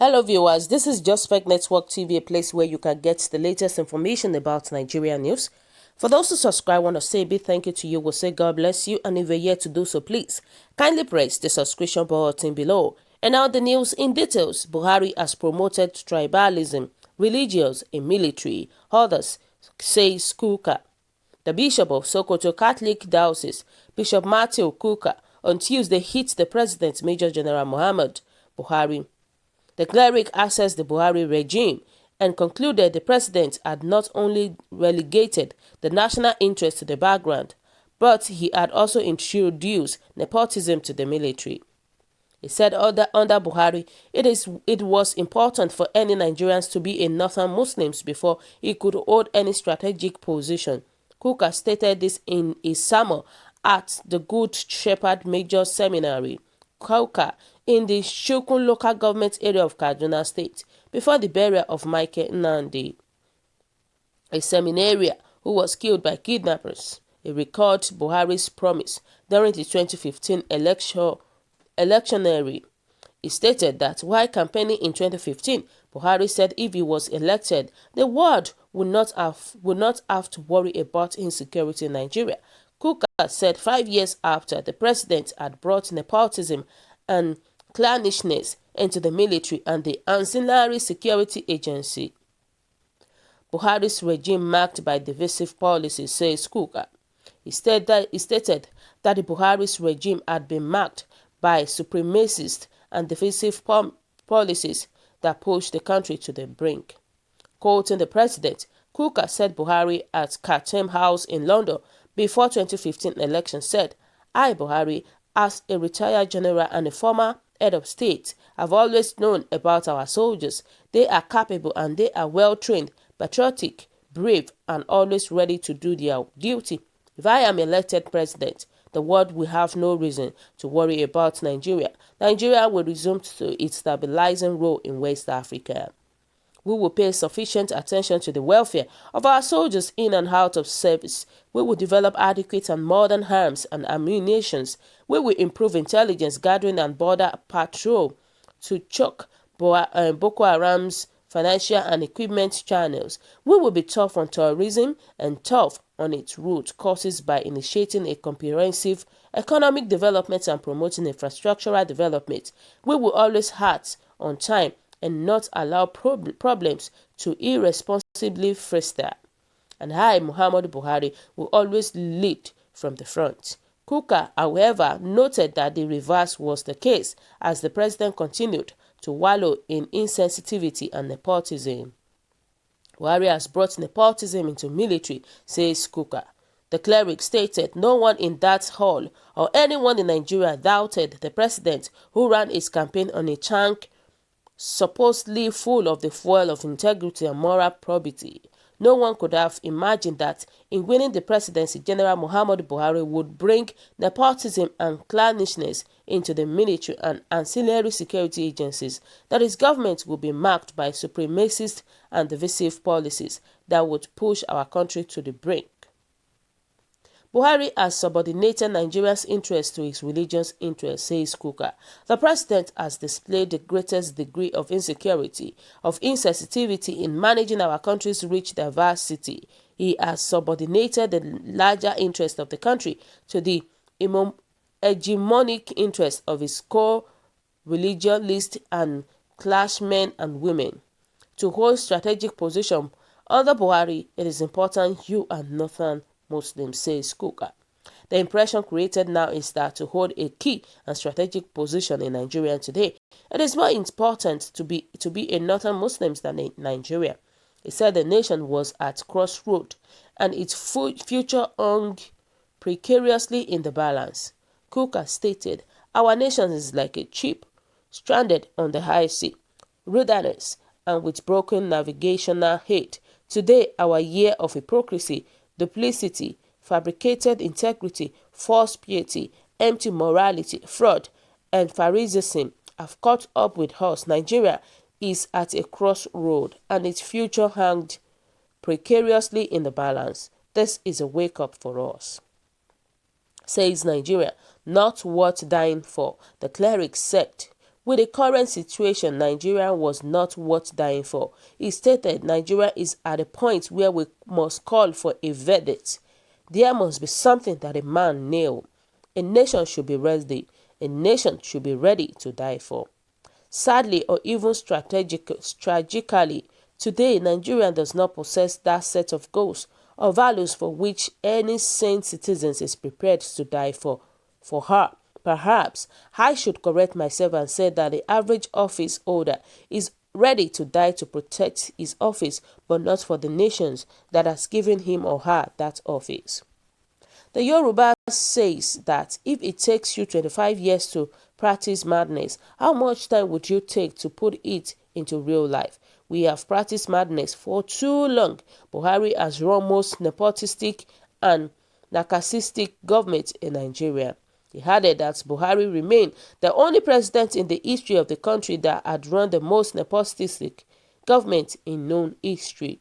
Hello viewers, this is Josfeg Network TV, a place where you can get the latest information about Nigerian news. For those who subscribe, I want to say a big thank you to you. We'll say God bless you, and if you're yet to do so, please kindly press the subscription button below. And now the news in details. Buhari has promoted tribalism, religious and military. Others says Kukah. The Bishop of Sokoto Catholic Diocese, Bishop Matthew Kukah, on Tuesday hit the President Major General Muhammad Buhari. The cleric assessed the Buhari regime and concluded the president had not only relegated the national interest to the background, but he had also introduced nepotism to the military. He said under Buhari, it was important for any Nigerians to be a northern Muslims before he could hold any strategic position. Kukah stated this in his sermon at the Good Shepherd Major Seminary, Kukah, in the Shukun local government area of Kaduna State, before the burial of Michael Nandi, a seminarian who was killed by kidnappers. He recalled Buhari's promise during the 2015 electionary. He stated that while campaigning in 2015, Buhari said if he was elected, the world would not have to worry about insecurity in Nigeria. Kukah said 5 years after the president had brought nepotism and clannishness into the military and the ancillary security agency, Buhari's regime marked by divisive policies, says Kukah. He stated that the Buhari's regime had been marked by supremacist and divisive policies that pushed the country to the brink. Quoting the president, Kukah said Buhari at Chatham House in London before 2015 election said, "I, Buhari, as a retired general and a former head of state, have always known about our soldiers. They are capable and they are well-trained, patriotic, brave, and always ready to do their duty. If I am elected president, the world will have no reason to worry about Nigeria. Nigeria will resume to its stabilizing role in West Africa. We will pay sufficient attention to the welfare of our soldiers in and out of service. We will develop adequate and modern arms and ammunition. We will improve intelligence gathering and border patrol to choke Boko Haram's financial and equipment channels. We will be tough on terrorism and tough on its root causes by initiating a comprehensive economic development and promoting infrastructural development. We will always act on time and not allow problems to irresponsibly fester. And I, Muhammadu Buhari, will always lead from the front." Kukah, however, noted that the reverse was the case as the president continued to wallow in insensitivity and nepotism. Buhari has brought nepotism into military, says Kukah. The cleric stated no one in that hall or anyone in Nigeria doubted the president who ran his campaign on a tank supposedly full of the fuel of integrity and moral probity. No one could have imagined that in winning the presidency, General Muhammadu Buhari would bring nepotism and clannishness into the military and ancillary security agencies, that his government would be marked by supremacist and divisive policies that would push our country to the brink. Buhari has subordinated Nigeria's interests to his religion's interests, says Kukah. The president has displayed the greatest degree of insecurity, of insensitivity in managing our country's rich diversity. He has subordinated the larger interest of the country to the hegemonic interest of his core religionists and clashmen and women. To hold strategic position under Buhari, it is important you are northern Muslims, says Kukah. The impression created now is that to hold a key and strategic position in Nigeria today, it is more important to be a northern Muslim than in Nigeria. He said the nation was at crossroads and its future hung precariously in the balance. Kukah stated, "Our nation is like a ship stranded on the high sea. Wilderness and with broken navigational aid. Today, our year of hypocrisy, duplicity, fabricated integrity, false piety, empty morality, fraud, and Phariseeism have caught up with us. Nigeria is at a crossroad, and its future hangs precariously in the balance. This is a wake-up for us, says Nigeria, not worth dying for, the cleric said. With the current situation, Nigeria was not worth dying for. He stated Nigeria is at a point where we must call for a verdict. There must be something that a man nailed. A nation should be ready. A nation should be ready to die for. Sadly, or even tragically, today Nigeria does not possess that set of goals or values for which any sane citizen is prepared to die for. For her, perhaps, I should correct myself and say that the average office holder is ready to die to protect his office, but not for the nations that has given him or her that office. The Yoruba says that if it takes you 25 years to practice madness, how much time would you take to put it into real life? We have practiced madness for too long. Buhari has run most nepotistic and narcissistic government in Nigeria. He added that Buhari remained the only president in the history of the country that had run the most nepotistic government in known history.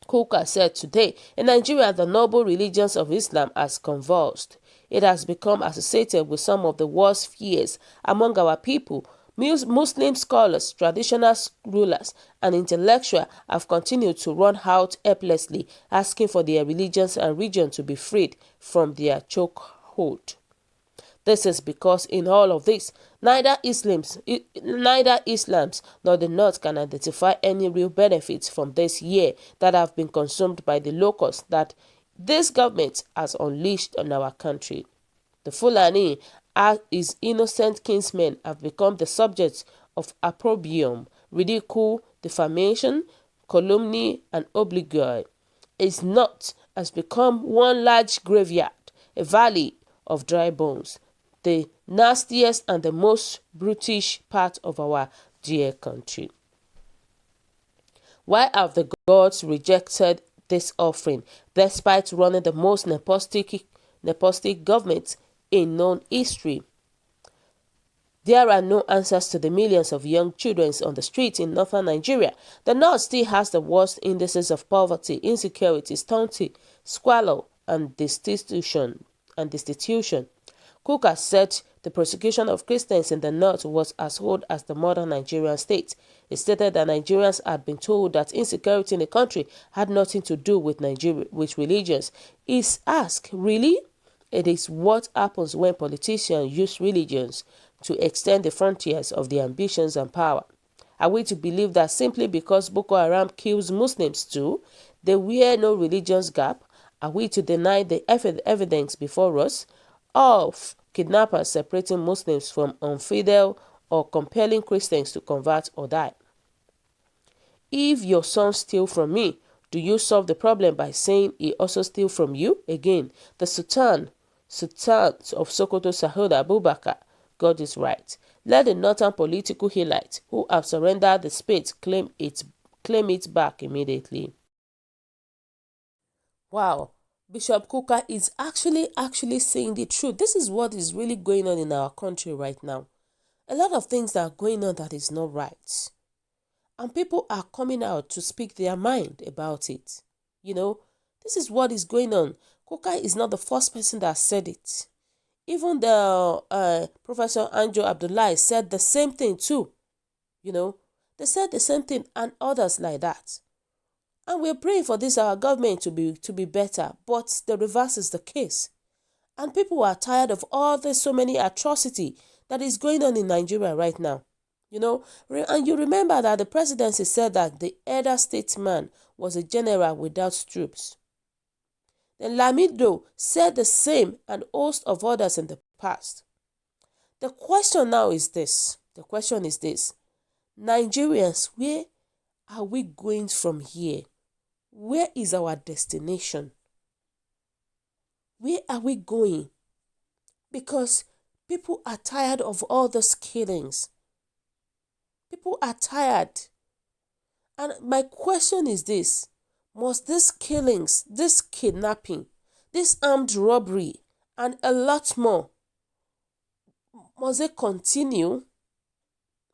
Kukah said today, in Nigeria, the noble religions of Islam has convulsed. It has become associated with some of the worst fears among our people. Muslim scholars, traditional rulers, and intellectuals have continued to run out helplessly, asking for their religions and region to be freed from their chokehold. This is because in all of this, neither Islams nor the North can identify any real benefits from this year that have been consumed by the locusts that this government has unleashed on our country. The Fulani, as his innocent kinsmen, have become the subjects of opprobrium, ridicule, defamation, calumny, and obloquy. His North has become one large graveyard, a valley of dry bones, the nastiest and the most brutish part of our dear country. Why have the gods rejected this offering, despite running the most nepotistic government in known history? There are no answers to the millions of young children on the streets in northern Nigeria. The North still has the worst indices of poverty, insecurity, stunting, squalor, and destitution. Kukah said the persecution of Christians in the North was as old as the modern Nigerian state. He stated that Nigerians had been told that insecurity in the country had nothing to do with religions. He asked, really? It is what happens when politicians use religions to extend the frontiers of their ambitions and power. Are we to believe that simply because Boko Haram kills Muslims too, there were no religious gap? Are we to deny the evidence before us of kidnappers separating Muslims from infidel or compelling Christians to convert or die? If your son steals from me, do you solve the problem by saying he also steals from you? Again, the Sultan of Sokoto, Sahoda Abubakar, God is right. Let the northern political elites who have surrendered the space claim it back immediately. Wow. Bishop Kukah is actually saying the truth. This is what is really going on in our country right now. A lot of things that are going on that is not right. And people are coming out to speak their mind about it. This is what is going on. Kukah is not the first person that said it. Even the Professor Anjo Abdullahi said the same thing too. They said the same thing and others like that. And we're praying for this, our government, to be better. But the reverse is the case. And people are tired of all this so many atrocity that is going on in Nigeria right now. And you remember that the presidency said that the elder statesman was a general without troops. Then Lamido said the same and a host of others in the past. The question now is this. Nigerians, where are we going from here? Where is our destination? Where are we going? Because people are tired of all those killings. People are tired. And my question is this: must these killings, this kidnapping, this armed robbery, and a lot more, must it continue?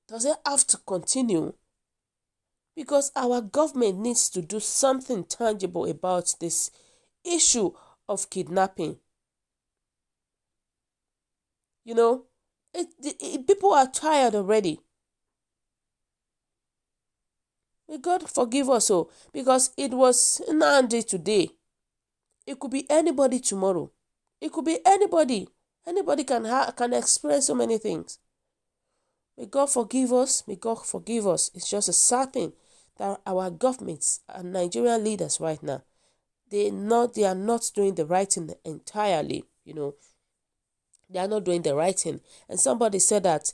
Does it have to continue? Because our government needs to do something tangible about this issue of kidnapping. You know, people are tired already. May God forgive us all, because it was Nnamdi today. It could be anybody tomorrow. It could be anybody. Anybody can express so many things. May God forgive us. May God forgive us. It's just a sad thing that our governments and Nigerian leaders right now, they are not doing the right thing entirely. They are not doing the right thing. And somebody said that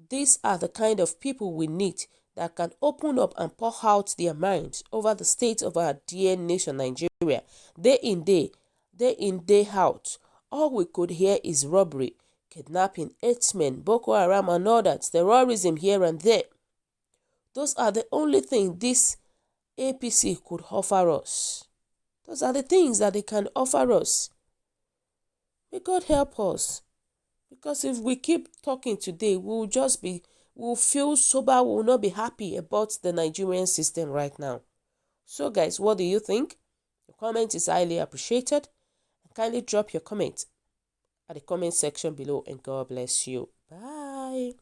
these are the kind of people we need that can open up and pour out their minds over the state of our dear nation, Nigeria. Day in, day out, all we could hear is robbery, kidnapping, herdsmen, Boko Haram and all that, terrorism here and there. Those are the only things this APC could offer us. Those are the things that they can offer us. May God help us. Because if we keep talking today, we'll feel sober, we will not be happy about the Nigerian system right now. So guys, what do you think? Your comment is highly appreciated. Kindly drop your comment at the comment section below, and God bless you. Bye.